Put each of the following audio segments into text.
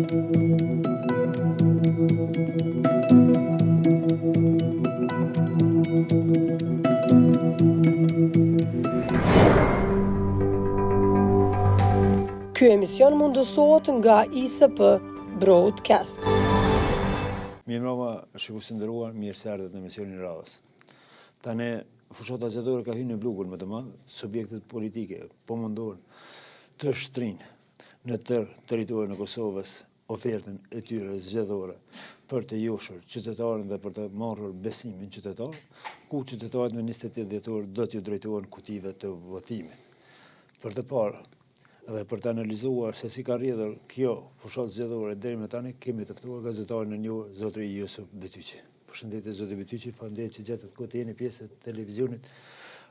Ky emision mundësohet nga ISP Broadcast. Mirë mbrëma, shikues të nderuar, mirë se ardhët në emisionin radhës. Tani fushata zgjedhore ka hyrë në blukur më të madh, subjektet politike po mundohen të shtrinë në tërë territorin e Kosovës ofertën e tyre zgjedhore për të njohur qytetarën dhe për të marrur besimin qytetar, ku qytetarët me 28 dhjetor do t'ju drejtohen kutive të votimit. Për të parë dhe për të analizuar se si ka rrjedhur kjo fushatë zgjedhore deri më tani, kemi të ftuar gazetarin e njohur zotri Jusuf Betyqi. Përshëndetje zoti Betyqi, faleminderit që gjetët kohë të jeni pjesë të televizionit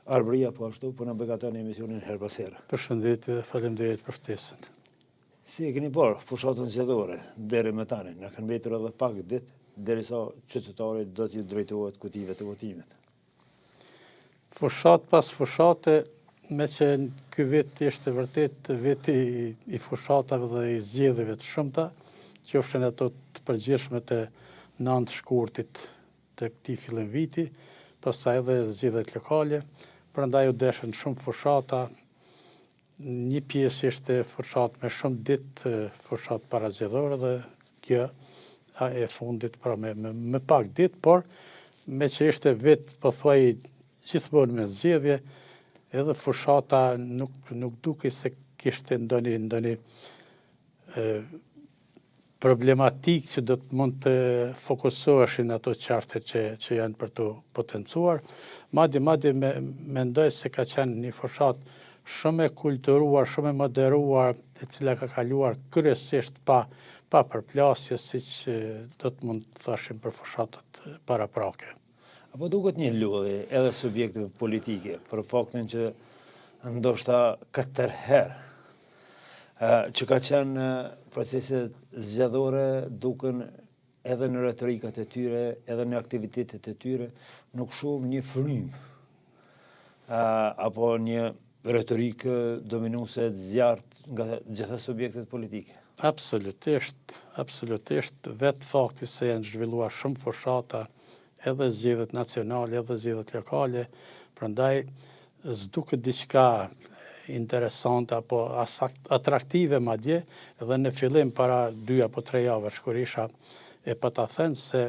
Arbëria, po ashtu po na beqatoni emisionin her pas here. Përshëndetje dhe faleminderit për ftesën. Si e keni parë fushatën zgjedhore deri më tani, na kanë mbetur edhe pak ditë derisa qytetari do t'ju drejtohet kutive të votimit. Fushat pas fushate, me që ky vit ishte vërtet viti i fushatave dhe i zgjedhjeve të shumta, qofshin ato të përgjithshme të 9 shkurtit të këtij fillim viti, pastaj edhe zgjedhjet lokale, prandaj u deshën shumë fushata. Një pjesë ishte fushat me shumë ditë, fushat parazgjedhore dhe kjo e fundit pra me pak ditë, por me që ishte vit pothuaj gjithmonë me zgjedhje, edhe fushata nuk duke se kishte ndonjë problematik që do të mund të fokusoheshin ato çështje që janë për të potencuar. Madje mendoj se ka qenë një fushatë shumë e kulturuar, shumë e moderuar, e cila ka kaluar kryesisht pa përplasje, siç do të mund të thashim për fushatat paraprake. Apo duket një lodhje edhe subjekteve politike për faktin që ndoshta katër herë që ka qenë proceset zgjedhore duken edhe në retorikat e tyre, edhe në aktivitetet e tyre, nuk shohim një frymë apo një retorikë dominuese të zjarrt nga gjitha subjektet politike. Absolutisht, vetë fakti se janë zhvilluar shumë fushata, edhe zgjedhjet nacionale, edhe zgjedhjet lokale, prandaj s'duket diçka interesante apo atraktive madje, edhe në fillim para 2 apo 3 javësh kur isha e pa ta thënë se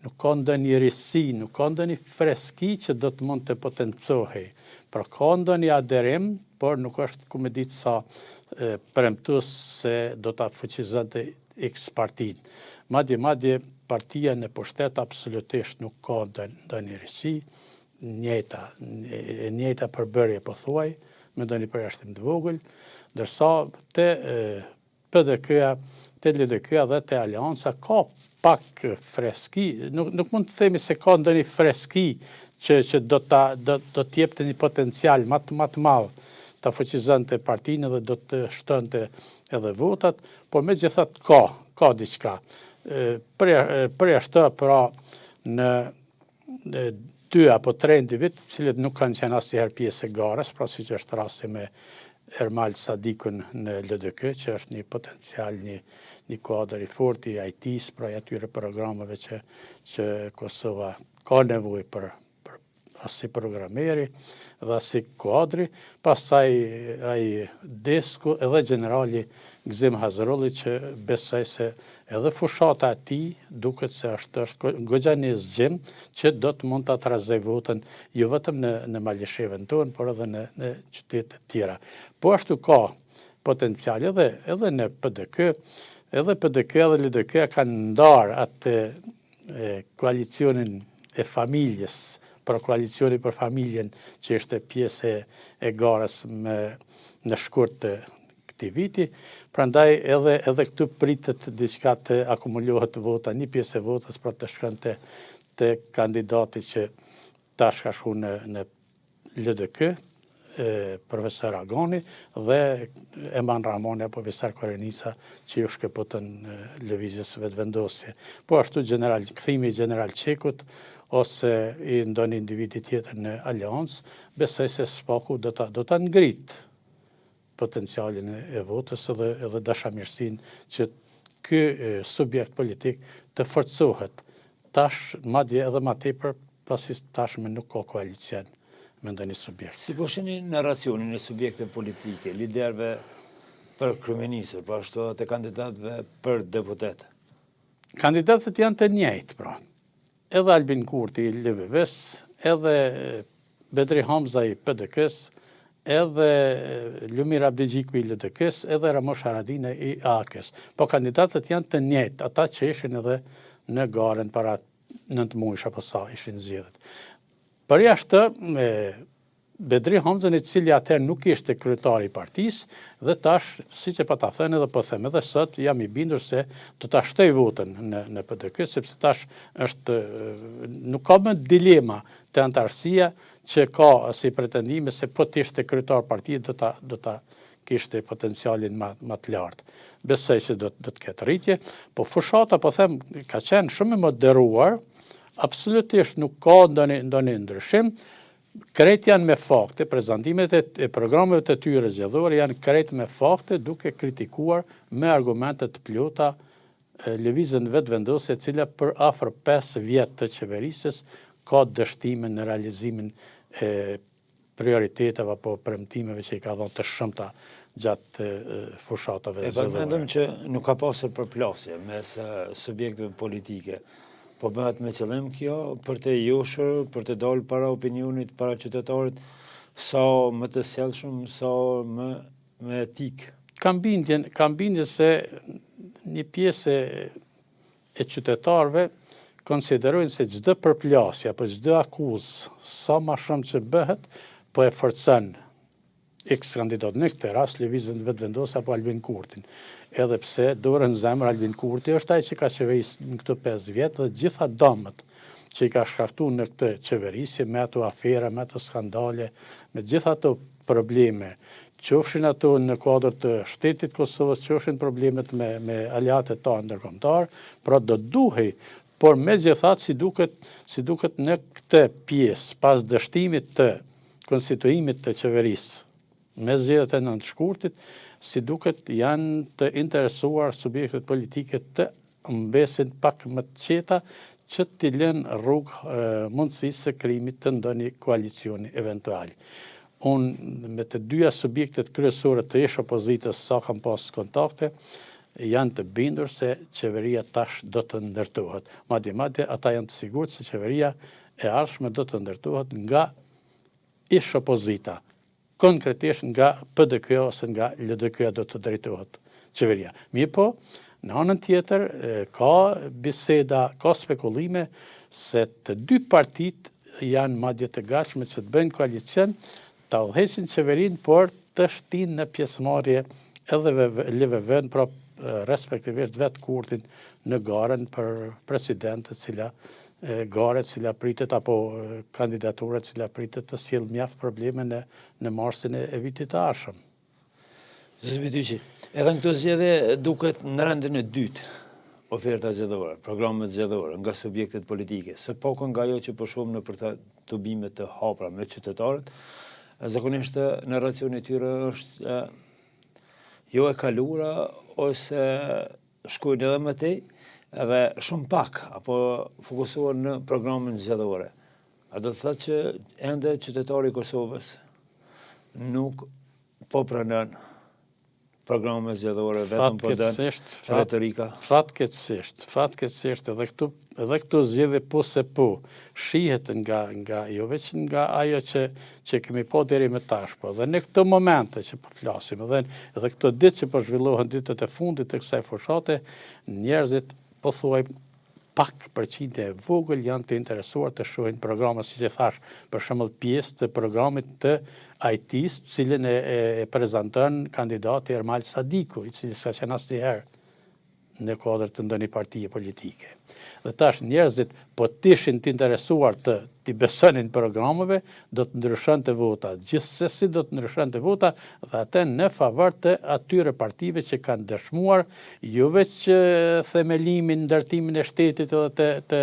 nuk ka ndonjë risi, nuk ka ndonjë freski që do të mund të potencohej. Pra ka ndonjë aderim, por nuk është ku me ditë sa premtues se do ta fuqizonte X partinë. Madje partia në pushtet absolutisht nuk ka ndonjë risi, njëjta përbërje po thuaj, me ndonjë përjashtim të vogël, ndërsa te PDK-ja, te LDK-ja dhe te Alianca ka pak freski, nuk mund të themi se ka ndonjë freski që do të jepte një potencial më të madh ta fuqizonte partinë dhe do të shtonte edhe votat, por megjithatë ka diçka. Përjashtë pra në 2 apo 3 individ, të cilët nuk kanë qenë asnjëherë pjesë e garës, pra siç është rasti me Ermal Sadikun në LDK, që është një potencial, një kuadër i fortë i IT-s, pra atyre programeve që Kosova ka nevojë për si programeri dhe si kuadri, pastaj ai Desku edhe generali Gzim Hazrolli që besoj se edhe fushata e tij duket se është goxha një zgjim që do të mund ta trazoj votën jo vetëm në Malishevën tonë, por edhe në qytete të tjera. Po ashtu ka potencial edhe në PDK, edhe PDK dhe LDK kanë ndarë atë koalicionin e familjes, për koalicioni për familjen që ishte pjesë e garës në shkurt të këtij viti, prandaj edhe këtu pritet diçka të akumulohet vota, një pjesë e votës për të shkonte te kandidati që tash ka shku në LDK, profesor Agoni dhe Eman Ramoni apo Visar Korenica që ju shkëputën lëvizjes vetëvendosje. Po ashtu kthimi i general Qekut ose i ndonjë individi tjetër në Aliancë, besoj se spaku do ta ngrit potencialin e votës edhe dashamirësinë që ky subjekt politik të forcohet tash, madje edhe ma tepër, pasi tashme nuk ka koalicion me ndonjë subjekt. Si po shihni narracionin e subjekte politike, liderëve për kryeministër, po ashtu edhe të kandidatëve për deputet? Kandidatët janë të njëjtë, pra. Edhe Albin Kurti i LVV-s, edhe Bedri Hamza i PDK-s, edhe Lumir Abdixhiku i LDK-s, edhe Ramosh Haradinaj i AK-s. Po kandidatët janë të njëjtë, ata që ishin edhe në garen para 9 muajsh apo sa ishin zgjedhët. Përjashtë Bedri Hamzën, i cili atëherë nuk ishte kryetari i partisë, dhe tash, siç e pata thënë edhe po them edhe sot, jam i bindur se do ta shtoj votën në PDK, sepse tash nuk ka më dilema të antarësia që ka si pretendime se po të ishte kryetar partisë do ta kishte potencialin më të lartë. Besoj se do të ketë rritje, po fushata, po them, ka qenë shumë e moderuar, absolutisht nuk ka ndonjë ndryshim. Krejt janë me fakte, prezantimet e programeve të tyre zgjedhore janë krejt me fakte, duke kritikuar me argumente të plota lëvizjen vetëvendose, e cila për afër 5 vjet të qeverisjes ka dështime në realizimin e prioriteteve apo premtimeve që i ka dhënë të shumta gjatë fushatave zgjedhore. Mendoj që nuk ka pasur përplasje mes subjekteve politike. Po bëhet me qëllim kjo për të joshur, për të dalë para opinionit, para qytetarit, sa më të sjellshëm, sa më etik. Kam bindje se një pjesë e qytetarëve konsiderojnë se çdo përplasje apo çdo akuzë, sa më shumë që bëhet, po e forcon X kandidat, në këtë rast lëvizjen vetëvendose apo Albin Kurtin. Edhe pse dorën zemër Albin Kurti është ai që ka qeverisë në këto 5 vjet dhe gjitha dëmët që i ka shkaktuar në këtë qeverisje, me ato afera, me ato skandale, me gjitha ato probleme, qofshin ato në kuadër të shtetit Kosovës, qofshin problemet me aleatët ta ndërkombëtar, pra do duhej, por megjithatë si duket në këtë pjesë, pas dështimit të konstituimit të qeverisë, me zgjedhjet e nëntëshkurtit, si duket janë të interesuar subjektet politike të mbesin pak më të qeta që t'i lënë rrugë mundësisë së krijimit të ndonjë koalicioni eventual. Unë me të dyja subjektet kryesore të ish opozitës sa kam pas kontakte, janë të bindur se qeveria tash do të ndërtohet. Madje ata janë të sigurt se qeveria e ardhshme do të ndërtohet nga ish opozita. Konkretisht nga PDK ose nga LDK do të drejtohet qeveria. Mirë po, në anën tjetër, ka biseda, ka spekullime se të dy partit janë madje të gatshme që të bëjnë koalicion, ta udhëheqin qeverinë, por të shtinë në pjesëmarrje edhe LVV-n, pra respektivisht vetë Kurtin në garen për presidentët, cila pritet apo kandidaturët cila pritet të sjellë mjaft probleme në marsin e vitit të ardhshëm. Zoti Dyqi, edhe në këto zgjedhje duket në rendin e dytë oferta zgjedhore, programet zgjedhore nga subjektet politike, së pako nga ajo që po shohim në për të bime të hapura me qytetarët, zakonisht narracioni i tyre është jo e kalura ose shkojnë edhe më tej, edhe shumë pak, apo fokusohen në programin zgjedhore. A do të thotë që ende qytetari i Kosovës nuk po pranon programet zgjedhore, vetëm po dën retorika? Fatkeqësisht, edhe këtu zgjedhje po se po shihet nga jo vetëm nga ajo që kemi po deri më tash, po dhe në këto momente që po flasim, edhe këto ditë që po zhvillohen ditët e fundit të kësaj fushate, njerëzit po thuaj pak përqindje e vogël janë të interesuar të shohin programa, si që thash, për shembull pjesë të programit të IT-s, cilën e prezanton kandidati Ermal Sadiku, i cili s'ka qenë asnjëherë në kuadër të ndonjë partie politike. Dhe tash njerëzit po t'ishin të interesuar t'i besonin programeve, do të ndryshonte vota. Gjithsesi do të ndryshonte vota dhe atë në favor të atyre partive që kanë dëshmuar jo vetë themelimin, ndërtimin e shtetit edhe të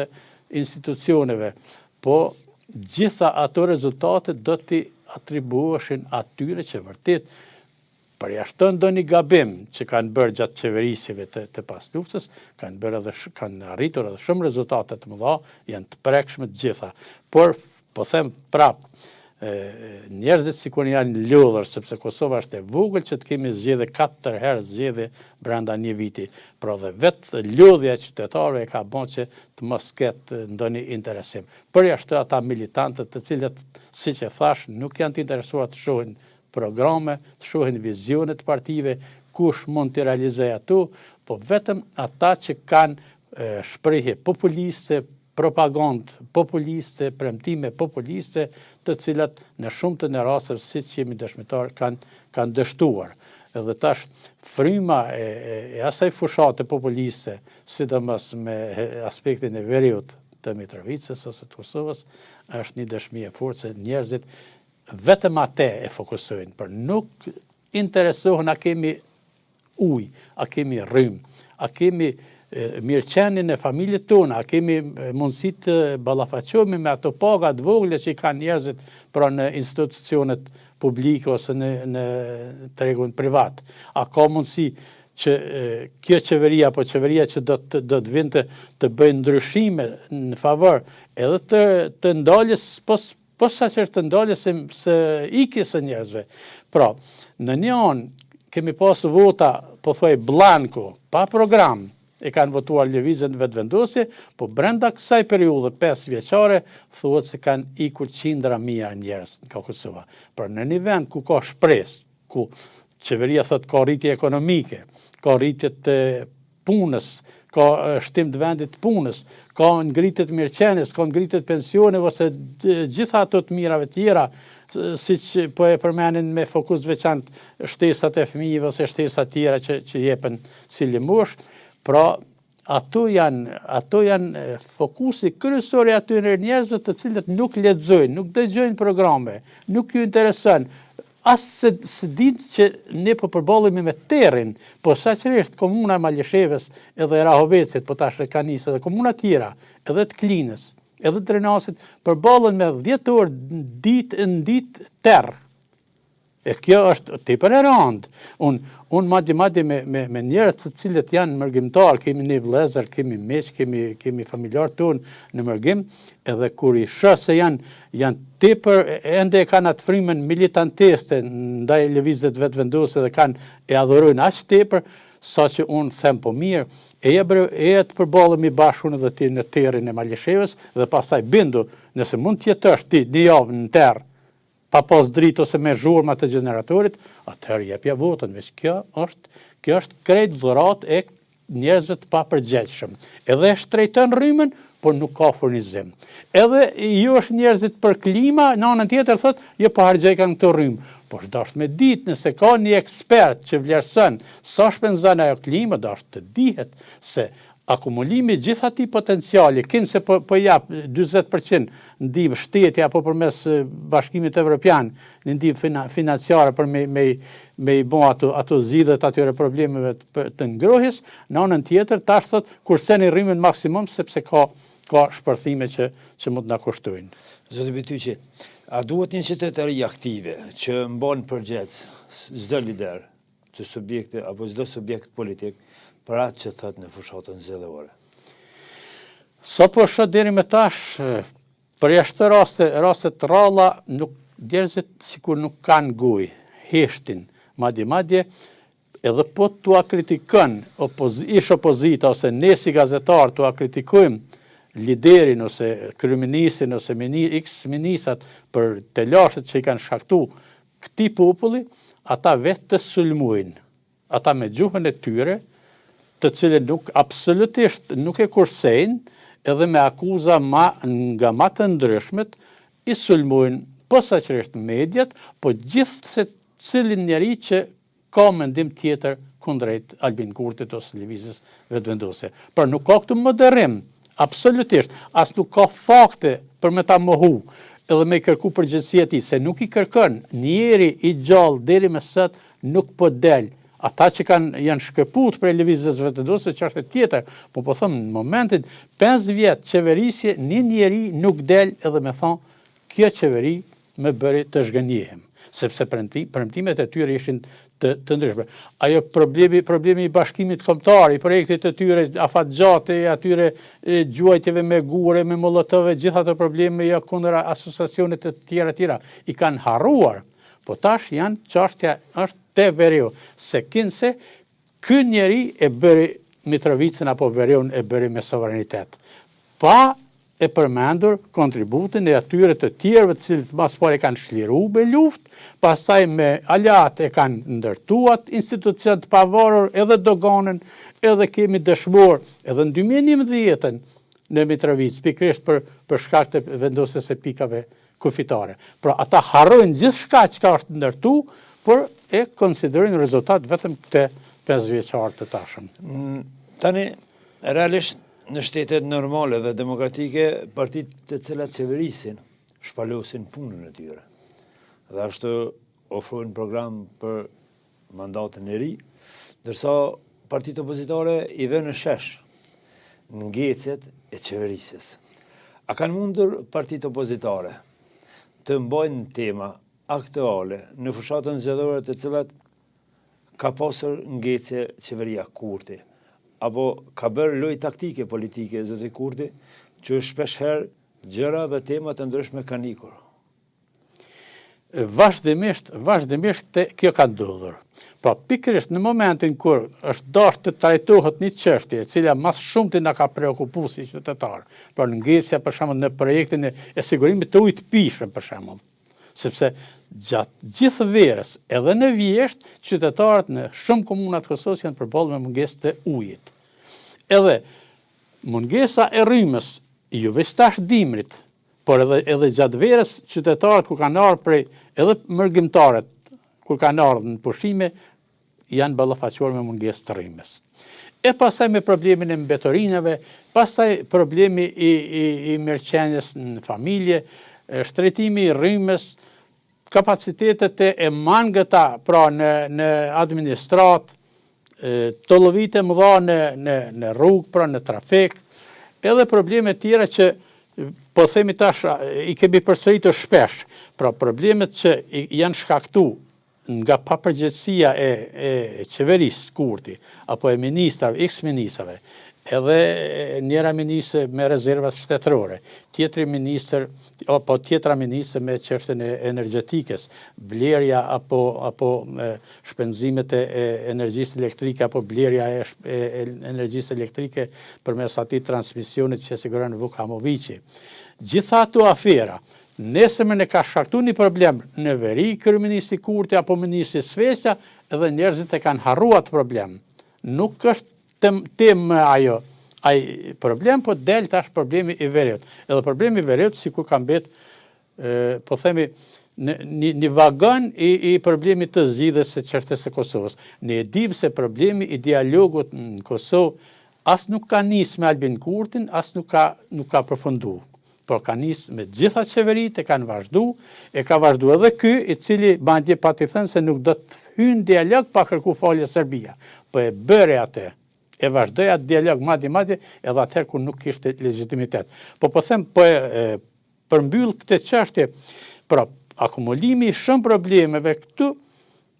institucioneve, po gjitha ato rezultate do t'i atribueshin atyre që vërtet përjashton ndonjë gabim që kanë bërë gjatë qeverisjeve të pas luftës, kanë arritur edhe shumë rezultate të mëdha, janë të prekshme të gjitha. Por, po them prap, njerëzit sikur janë lodhur, sepse Kosova është e vogël që të kemi zgjedhje 4 herë zgjedhje brenda një viti. Pra dhe vetë lodhja e qytetarëve ka bën që të mos ketë ndonjë interesim. Përjashtë ata militantët të cilët, siç e thash, nuk janë të interesuar të shohin programe, të shohin vizione të partive, kush mund të realizojë ato, po vetëm ata që kanë shprehje populiste, propagandë populiste, premtime populiste, të cilat në shumë të rasteve, siç jemi dëshmitar, kanë dështuar. Edhe tash fryma e asaj fushate populiste, sidomos me aspektin e veriut të Mitrovicës ose të Kosovës, është një dëshmi e fortë se njerëzit vetëm atë e fokusojnë, por nuk interesohen a kemi ujë, a kemi rrymë, a kemi mirëqenien e familjes tona, a kemi mundësi të ballafaqohemi me ato paga të vogla që i kanë njerëzit pra në institucionet publike ose në tregun privat. A ka mundësi që kjo qeveria apo qeveria që do të vinte të bëjë ndryshime në favor edhe të ndaljes posa që të ndaljes së ikjes së njerëzve. Pra, në një anë kemi pasur vota pothuaj blanko, pa program, e kanë votuar lëvizjen vetëvendosje, po brenda kësaj periudhe 5 vjeçare thuhet se kanë ikur qindra mijë njerëz nga Kosova. Por në një vend ku ka shpresë, ku qeveria thot ka rritje ekonomike, ka rritje të punës, ka shtim të vendit të punës, ka ngritje të mirëqenies, ka ngritje të pensioneve ose gjitha ato të mirave tjera, siç po e përmenin me fokus veçantë shtesat e fëmijëve ose shtesat tjera që jepen si limosh. Pra, ato janë fokusi kryesor i atyre njerëzve të cilët nuk lexojnë, nuk dëgjojnë programe, nuk ju intereson, as se dinë që ne po përballemi me terrin, po saqërisht komuna e Malishevës edhe e Rahovecit, po tash e ka nisë edhe komuna tjera, edhe të Klinës, edhe të Renasit, përballen me 10 orë ditë në ditë terr. E kjo është tepër e rëndë. Unë madje me njerëz të cilët janë mërgjimtar, kemi një vëllezër, kemi miq, kemi familjar tonë në mërgjim, edhe kur i shoh se janë tepër ende kanë atë frymën militantiste ndaj lëvizjet vetëvendose dhe e adhurojnë aq tepër, saqë unë them po mirë, e të përballemi bashkë unë dhe ti në terrin e Malishevës dhe pastaj bindu, nëse mund të jetosh ti një javë në terr pa pas dritë ose me zhurma të gjeneratorit, atëherë jepja votën, veç kjo është krejt dhurat e njerëzve të papërgjegjshëm. Edhe shtrejton rrymën, por nuk ka furnizim. Edhe ju është njerëzit për klima, në anën tjetër thot, jo po harxhej kanë këtë rrymë. Por dasht me ditë nëse ka një ekspert që vlerëson sa shpenzon ajo klima, dasht të dihet se akumulimi gjithë atij potenciali, se po jap 40% ndihmë shteti apo përmes Bashkimit Evropian, në ndihmë financiare për me i bën ato zgjidhjet atyre problemeve të ngrohjes, në anën tjetër tash thot kurseni rrymën maksimum sepse ka shpërthime që mund na kushtojnë. Zoti Bityqi, a duhet një qytetari aktive që mban përgjegjës çdo lider të subjekte apo çdo subjekt politik për atë që thot në fushatën zgjedhore? Sa po shoh deri më tash, përjashtë raste të rralla, njerëzit sikur nuk kanë gojë, heshtin, madje edhe po t'ua kritikon ish opozita ose ne si gazetar t'ua kritikojmë liderin ose kryeministin ose ex-ministrat për të lashët që i kanë shkaktu këtij populli, ata vetë të sulmojnë, ata me gjuhën e tyre, të cilën absolutisht nuk e kursejnë, edhe me akuza nga ma të ndryshmet, i sulmojnë posaçërisht mediat, po gjithë se cilin njeri që ka mendim tjetër kundrejt Albin Kurtit ose lëvizjes vetëvendose. Por nuk ka këtu moderim, absolutisht, as nuk ka fakte për me ta mohu, edhe me kërku përgjegjësia e tij, se nuk i kërkon njeri i gjallë deri më sot nuk po del. Ata që janë shkëput për lëvizjes vetëvendose që është tjetër, po them në momentin 5 vjet qeverisje, një njeri nuk del edhe me thonë kjo qeveri më bëri të zhgënjehem, sepse premtimet e tyre ishin të ndryshme. Ajo problemi i bashkimit kombëtar, i projektit të tyre afatgjate, atyre gjuajtjeve me gure, me molotove, gjitha të probleme jo kundër asociacionet të tjera, i kanë harruar, po tash janë çështja është te Veriu, se kinse ky njeri e bëri Mitrovicën apo Veriun e bëri me sovranitet. Pa e përmendur kontributin e atyre të tjerëve të cilët mas pari kanë shliru me luftë, pastaj me alat e kanë ndërtuat institucion të pavarur edhe doganën, edhe kemi dëshmor, edhe në 2011 në Mitrovicë, pikrisht për shkak të vendosjes së pikave kufitare. Pra ata harrojnë gjithçka që është ndërtu, por e konsiderojnë rezultat vetëm këte 5 vjeçar të tashëm. Tani, realisht, në shtetet normale dhe demokratike, partitë të cilat qeverisin, shpalosin punën e tyre. Dhe ashtu ofrojnë program për mandatën e ri, ndërsa partitë opozitare i vënë në shesh në ngecjet e qeverisjes. A kanë mundur partitë opozitare të mbajnë tema aktuale në fushatën zgjedhore të cilat ka pasur ngecje qeveria Kurti, apo ka bërë lojë taktike politike zoti Kurti, që shpeshherë gjëra dhe tema të ndryshme kanë ikur. Vazhdimisht kjo ka ndodhur. Pra pikërisht në momentin kur është dashur të trajtohet një çështje e cila mas shumti na ka preokupuar si qytetar, pra ngecja për shembull në projektin e sigurimit të ujit pishëm për shembull, sepse gjatë gjithë verës, edhe në Vjesht, qytetarët në shumë komuna të Kosovës janë përballë me mungesë të ujit. Edhe mungesa e rrymës, jo veç tash dimrit, por edhe gjatë verës, qytetarët kur kanë ardhur prej, edhe mërgjimtarët kur kanë ardhur në pushime, janë ballafaquar me mungesë të rrymës. E pastaj me problemin e mbetorinave, pastaj problemi i merqenjes në familje, shtrejtimi i rrymës, kapacitetet e mangëta pra në administrat, të lovite më dha në rrugë, pra në trafik, edhe probleme tjera që po themi tash i kemi përsëritur shpesh, pra problemet që janë shkaktu nga papërgjegjësia e qeverisë Kurti, apo e ministrave, ex-ministrave, edhe njëra ministre me rezervat shtetërore, tjetra ministre me çështjen e energjetikës, blerja apo shpenzimet e energjisë elektrike, apo blerja e energjisë elektrike përmes atij transmisionit që siguron Vukamoviqi. Gjitha ato afera, nesërmën e ka shkaktuar një problem në veri, kryeministri Kurti apo ministri Sveqa, edhe njerëzit e kanë harruar atë problem. Nuk është tem ajo ai problem, po del tash problemi i Veriut. Edhe problemi i Veriut sikur ka mbet, po themi, një vagon i problemit të zgjidhjes së çështjes së Kosovës. Ne e dim se problemi i dialogut në Kosovë as nuk ka nis me Albin Kurtin, as nuk ka përfunduar. Por ka nis me gjitha qeveritë, e ka vazhdu edhe ky, i cili madje pati thënë se nuk do të hynë dialog pa kërku falje Serbia. Po e bëre atë, e vazhdoi atë dialog madje, edhe atëherë kur nuk kishte legjitimitet. Po them, përmbyll këtë çështje, pra akumulimi i shumë problemeve këtu,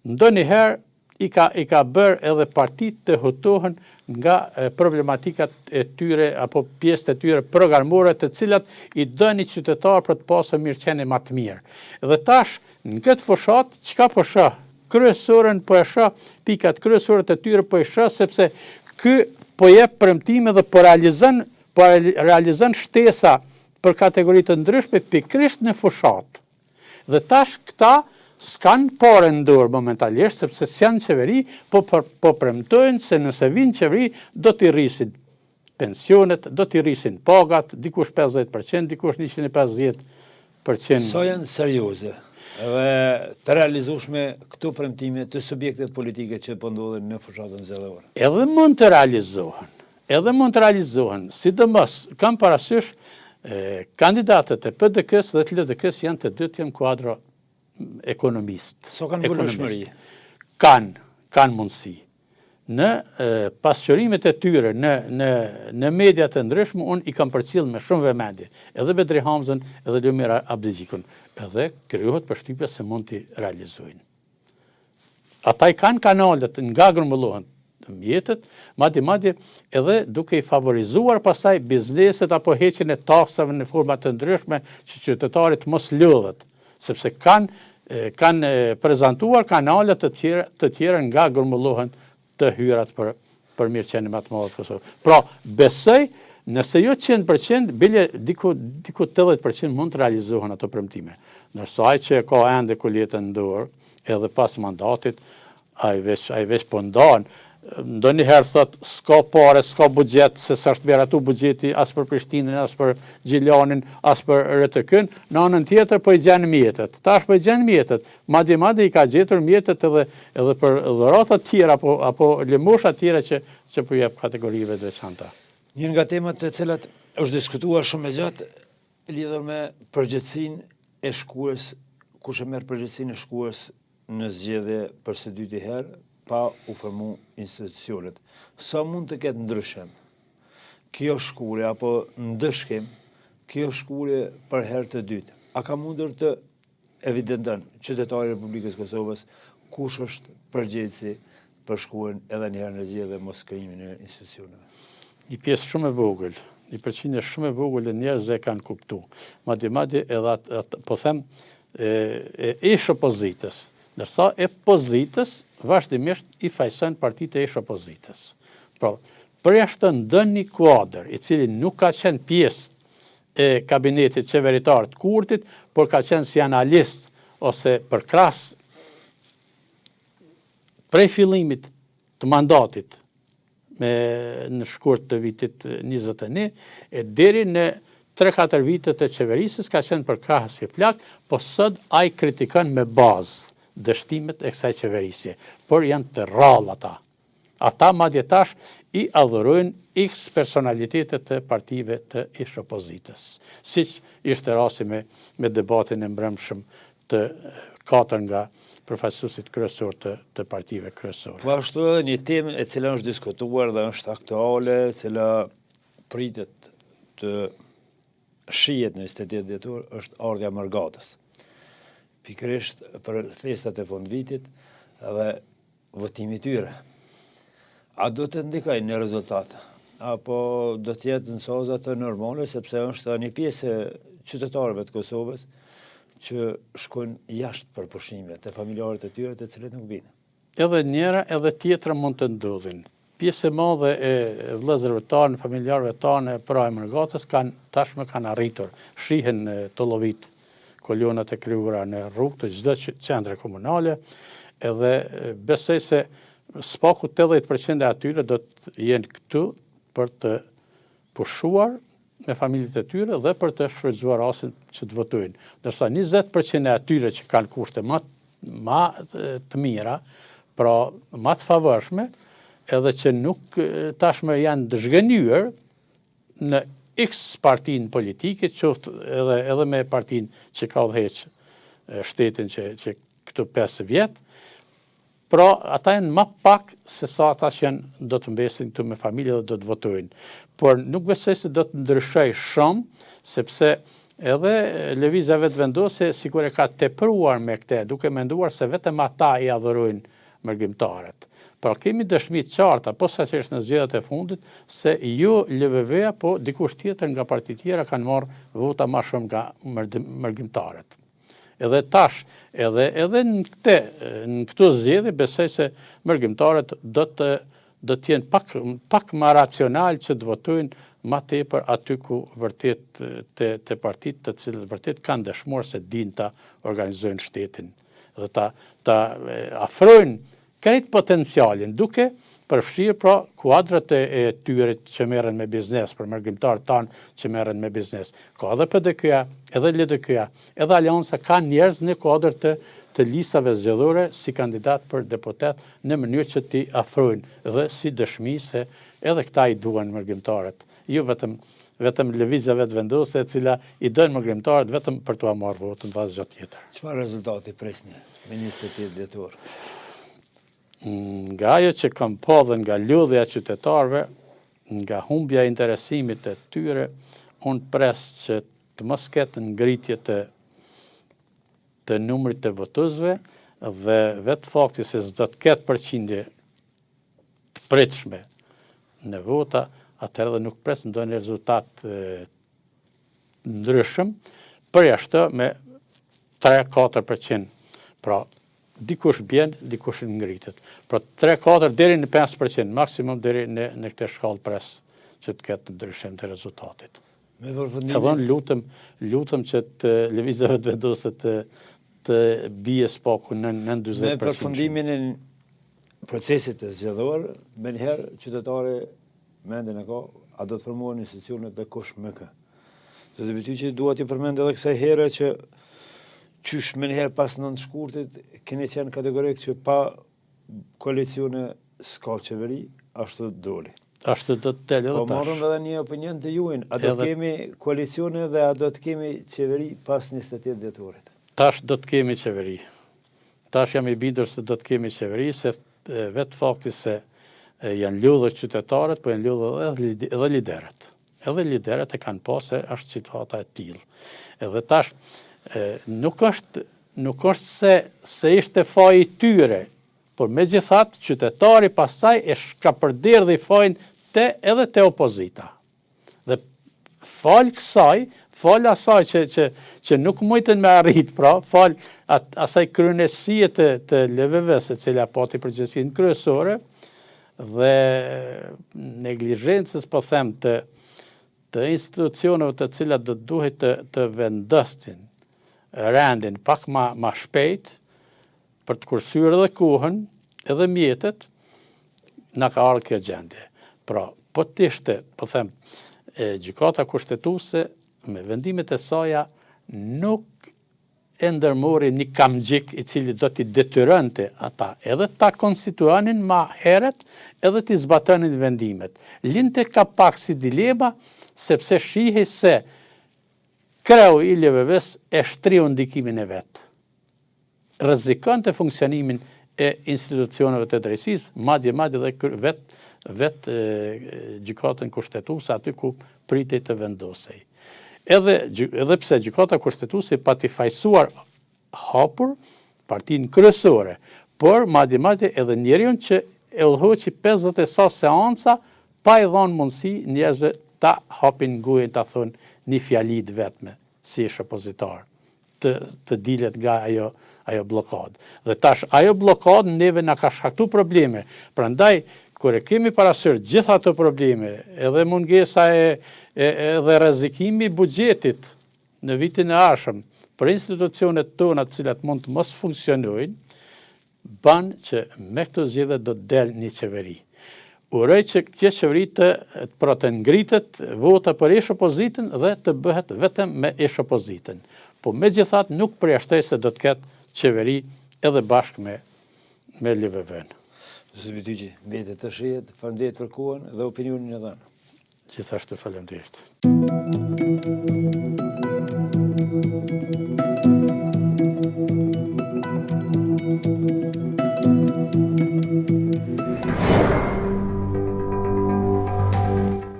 ndonjëherë i ka bërë edhe partitë të hutohen nga problematikat e tyre apo pjesët e tyre programore të cilat i dëni qytetar për të pasur mirëqenie më të mirë. Dhe tash në këtë fushat çka po shoh? Kryesorën po e shoh, pikat kryesore të tyre po e shoh sepse ky po jep premtime dhe po realizon shtesa për kategori të ndryshme pikërisht në fushat. Dhe tash këta s'kan parë në dorë momentalisht, sepse s'janë qeveri, po premtojnë se nëse vinë qeveri, do t'i rrisin pensionet, do t'i rrisin pagat, dikush 50%, dikush 150%. Sa janë serioze dhe të realizueshme këto premtime të subjektet politike që po ndodhen në fushatën zgjedhore? Edhe mund të realizohen, sidomos kam parasysh kandidatët e PDK-s dhe të LDK-s janë të dytë janë kuadro ekonomist. So kanë vështirësi? Kanë mundësi. Në pasqyrimet e tyre, në mediat e ndryshme, unë i kam përcjell me shumë vëmendje, edhe Bedri Hamzën, edhe Lumira Abdixhikun, edhe krijohet përshtypja se mund t'i realizojnë. Ata I kanë kanalet nga grumbullohen mjetet, madje edhe duke I favorizuar pastaj bizneset apo heqjen e taksave në forma të ndryshme që qytetarit mos lodhet, sepse kanë prezantuar kanale të tjera nga grumbullohen të hyrat për mirëqenim atë madhe të Kosovës. Pra, besoj, nëse jo 100%, bile diku 80% mund të realizohen ato premtime. Nërsa ai që ka ende kuletën në dorë, edhe pas mandatit, ai veç po ndan. Ndonjëherë thot s'ka pare, s'ka buxhet, se s'është bërë atu buxheti as për Prishtinën, as për Gjilanin, as për RTK-n, në anën tjetër po I gjen mjetet. Tash po I gjen mjetet. Madje I ka gjetur mjetet edhe për dhurata të tjera apo lëmosha të tjera që po jep kategorive të veçanta. Një nga temat të cilat është diskutuar shumë e gjatë lidhur me përgjegjësinë e shkuarës, kush e merr përgjegjësinë e shkuarës në zgjedhje për së dyti herë pa u formu institucionet. Sa mund të ketë ndryshim kjo shkurje apo ndëshkim kjo shkurje për herë të dytë? A ka mundur të evidenton qytetari I Republikës Kosovës kush është përgjegjësi për shkurjen edhe një herë në zgjedhje mos krijimin e institucioneve? Një pjesë shumë e vogël, një përqindje shumë e vogël e njerëzve e kanë kuptu. Madje edhe po them ish opozitës, ndërsa e pozitës vazhdimisht I fajson partitë e ish opozitës. Pra, përjashtë ndonjë kuadër I cili nuk ka qenë pjesë e kabinetit qeveritar të Kurtit, por ka qenë si analist ose përkras prej fillimit të mandatit në shkurt të vitit 21, e deri në 3-4 vitet e qeverisës ka qenë përkrahës I plak, po sot ai kritikon me bazë dështimet e kësaj qeverisje, por janë të rrallë ata. Ata madje tash I adhurojnë X personalitetet të partive të ish opozitës, siç ishte rasti me debatin e mbrëmshëm të 4 nga përfaqësuesit kryesor të partive kryesore. Po ashtu edhe një temë e cila është diskutuar dhe është aktuale, e cila pritet të shihet në 28 dhjetor, është ardha Mërgatës. Pikërisht për festat e fundvitit dhe votimi I tyre. A do të ndikojnë në rezultat? Apo do të jetë në soza të normale, sepse është një pjesë e qytetarëve të Kosovës që shkojnë jashtë për pushime të familjarët e tyre të cilët nuk vinë. Edhe njëra edhe tjetra mund të ndodhin. Pjesë e madhe e vëllezërve tanë, familjarëve tanë pra e Mërgatës tashmë kanë arritur. Shihen të llovit kolonat e krijuara në rrugë të çdo qendre komunale, edhe besoj se spaku 80% e atyre do të jenë këtu për të pushuar me familjet e tyre dhe për të shfrytzuar rastin që të votojnë. Ndërsa 20% e atyre që kanë kushte më të mira, pra më të favorshme, edhe që nuk tashmë janë dëshgënyer në X partinë politike, qoftë edhe me partinë që ka udhëheq shtetin që këtu 5 vjet, pra ata janë më pak se sa ata që do të mbesin këtu me familje dhe do të votojnë. Por nuk besoj se do të ndryshoj shumë, sepse edhe lëvizja vetëvendose sikur e ka tepruar me këtë, duke menduar se vetëm ata I adhurojnë mërgjimtarët. Pra kemi dëshmi të qarta, posaçërisht në zgjedhjet e fundit, se jo LVV-a, po dikush tjetër nga partitë tjera kanë marrë vota më shumë nga mërgjimtarët. Edhe tash, edhe në këto zgjedhje besoj se mërgjimtarët do të jenë pak më racional që të votojnë më tepër aty ku vërtet te partitë të cilët vërtet kanë dëshmuar se dinë ta organizojnë shtetin dhe ta afrojnë krejt potencialin, duke përfshirë pra kuadrat e tyre që merren me biznes, për mërgjimtarët tanë që merren me biznes. Ka edhe PDK-ja, edhe LDK-ja, edhe Alianca ka njerëz në kuadër të listave zgjedhore si kandidat për deputet në mënyrë që t'i afrojnë dhe si dëshmi se edhe këta I duan mërgjimtarët. Jo vetëm lëvizja vetëvendose e cila I dën mërgjimtarët vetëm për t'u marrë votën dhe asgjë tjetër. Çfarë rezultati presni me 28 dhjetor? Nga ajo që kam pa dhe nga lodhja qytetarëve, nga humbja e interesimit e tyre, unë pres që të mos ketë ngritje të numrit të votuesve dhe vetë fakti se s'do të ketë përqindje të pritshme në vota, atëherë dhe nuk pres ndonjë rezultat ndryshëm, përjashtë me 3-4%. Pra, dikush bjen, dikush ngritet. Pra 3-4 deri në 5%, maksimum deri në këtë shkallë pres që të ketë ndryshim të rezultatit. Edhe unë lutëm që të lëvizave të vendosë të bie spaku në 40%. Me përfundimin e procesit të zgjedhor, me njëherë qytetari mendin e ka, a do të formohen institucionet dhe kush më kë. Dhe bëty që duhet i përmend edhe kësaj here që qysh me njëherë pas 9 shkurtit, keni qenë kategorik që pa koalicione s'ka qeveri, ashtu doli. Ashtu do të telë edhe tash. Po marrëm edhe një opinion të juajnë, a do të kemi koalicione dhe a do të kemi qeveri pas 28 dhjetorit? Tash do të kemi qeveri. Tash jam i bindur se do të kemi qeveri, se vetë fakti se janë ludhur qytetarët, po janë ludhur edhe liderët. Edhe liderët e kanë pa se është situata e tillë. Edhe tash nuk është se ishte faji i tyre, por megjithatë qytetari pastaj e ka përderdhë fajin edhe te opozita. Dhe fal asaj që nuk mujtën me arrit, pra fal asaj kryenesie të LVV-s, e cila pati përgjegjësinë kryesore, dhe neglizhencës, po them, të institucioneve të cilat do duhet të vendosnin rendin pak ma shpejt, për të kursyer edhe kohën, edhe mjetet, na ka ardhur kjo gjendje. Pra, po të ishte, po them, gjykata kushtetuese me vendimet e saja nuk e ndërmori një kamgjik i cili do t'i detyronte ata edhe ta konstituonin ma heret, edhe t'i zbatonin vendimet. Linte ka pak si dilema, sepse shihej se kreu i LVV-s e shtriu ndikimin e vet. Rrezikon të funksionimin e institucioneve të drejtësisë, madje dhe vetë gjykatën kushtetuese aty ku pritej të vendosej. Edhe pse gjykata kushtetuese pati fajsuar hapur partinë kryesore, por madje edhe njeriu që e udhëhoqi 50 e sa seanca pa i dhënë mundësi njerëzve ta hapin gojën, ta thonë një fjali të vetme, si ish opozitar, të dilet nga ajo blokadë. Dhe tash, ajo blokadë neve na ka shkaktu probleme. Prandaj, kur e kemi parasysh gjitha ato probleme, edhe mungesa edhe rrezikimi i buxhetit në vitin e ardhshëm për institucionet tona të cilat mund të mos funksionojnë, ban që me këto zgjedhje do të del një qeveri. Uroj që kjo qeveri të ngritet vota për ish opozitën dhe të bëhet vetëm me ish opozitën. Po megjithatë nuk përjashtoj se do të ketë qeveri edhe bashkë me LVV-n. Zoti Bytyqi, mbetet të shihet, faleminderit për kohën dhe opinionin e dhënë. Gjithashtu faleminderit.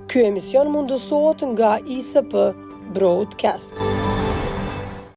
Ky emision mundësohet nga ISP Broadcast.